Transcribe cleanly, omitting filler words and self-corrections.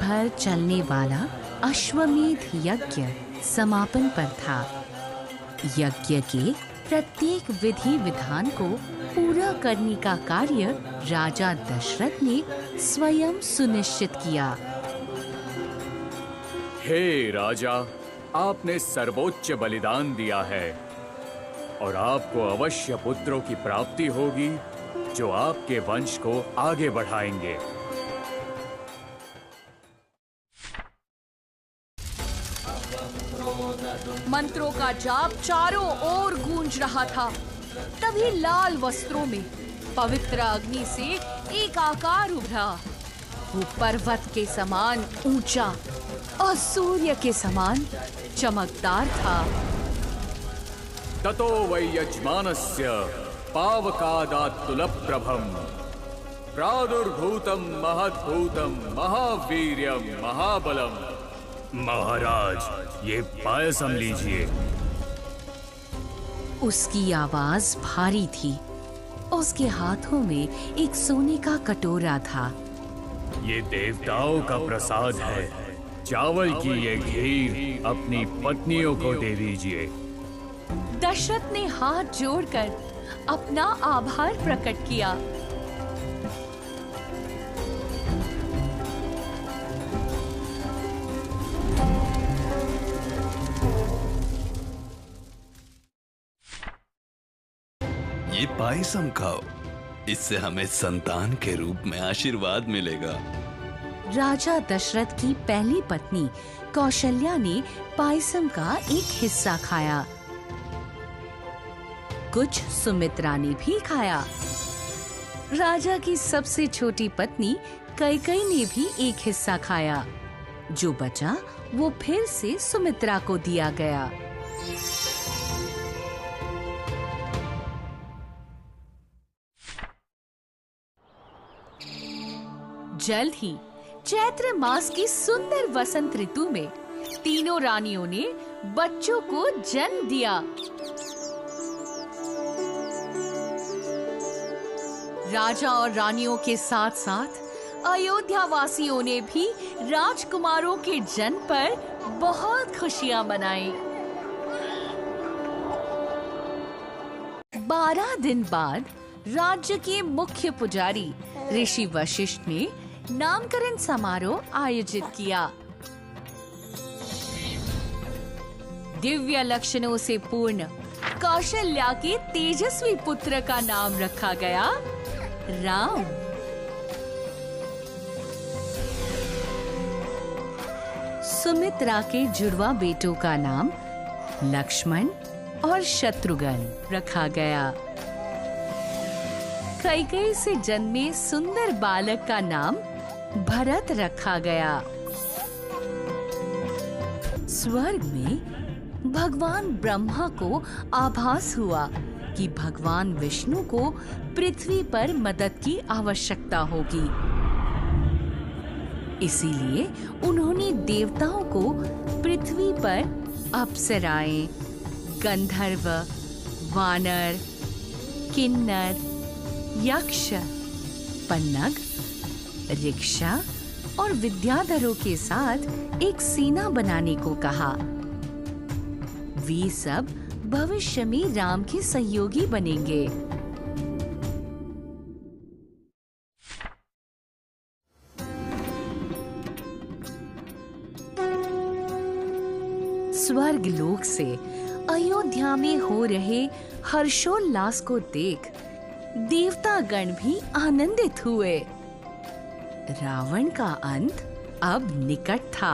भर चलने वाला अश्वमेध यज्ञ समापन पर था। यज्ञ के प्रत्येक विधि विधान को पूरा करने का कार्य राजा दशरथ ने स्वयं सुनिश्चित किया। हे राजा, आपने सर्वोच्च बलिदान दिया है और आपको अवश्य पुत्रों की प्राप्ति होगी जो आपके वंश को आगे बढ़ाएंगे। मंत्रों का जाप चारों ओर गूंज रहा था। तभी लाल वस्त्रों में पवित्र अग्नि से एक आकार उभरा। वो पर्वत के समान ऊंचा और सूर्य के समान चमकदार था। ततो वै यजमानस्य पावकादात्तुलप्रभं प्रादुर्भूतं महद्भूतं महावीर्यं महाबलम्। महाराज, ये पायसम लीजिए। उसकी आवाज भारी थी। उसके हाथों में एक सोने का कटोरा था। ये देवताओं का प्रसाद है। चावल की ये खीर अपनी पत्नियों को दे दीजिए। दशरथ ने हाथ जोड़कर अपना आभार प्रकट किया। ये पायसम खाओ, इससे हमें संतान के रूप में आशीर्वाद मिलेगा। राजा दशरथ की पहली पत्नी कौशल्या ने पायसम का एक हिस्सा खाया। कुछ सुमित्रा ने भी खाया। राजा की सबसे छोटी पत्नी कैकेयी ने भी एक हिस्सा खाया। जो बचा वो फिर से सुमित्रा को दिया गया। जल्द ही चैत्र मास की सुंदर वसंत ऋतु में तीनों रानियों ने बच्चों को जन्म दिया। राजा और रानियों के साथ साथ अयोध्या वासियों ने भी राजकुमारों के जन्म पर बहुत खुशियां मनाई। 12 दिन बाद राज्य के मुख्य पुजारी ऋषि वशिष्ठ ने नामकरण समारोह आयोजित किया। दिव्य लक्षणों से पूर्ण कौशल्या के तेजस्वी पुत्र का नाम रखा गया राम। सुमित्रा के जुड़वा बेटों का नाम लक्ष्मण और शत्रुघ्न रखा गया। कैकेयी से जन्मे सुंदर बालक का नाम भरत रखा गया। स्वर्ग में भगवान ब्रह्मा को आभास हुआ कि भगवान विष्णु को पृथ्वी पर मदद की आवश्यकता होगी। इसीलिए उन्होंने देवताओं को पृथ्वी पर अप्सराएं, गंधर्व, वानर, किन्नर, यक्ष, पन्नग, रिक्षा और विद्याधरों के साथ एक सेना बनाने को कहा। वे सब भविष्य में राम के सहयोगी बनेंगे। स्वर्ग लोक से अयोध्या में हो रहे हर्षोल्लास को देख देवतागण भी आनंदित हुए। रावण का अंत अब निकट था।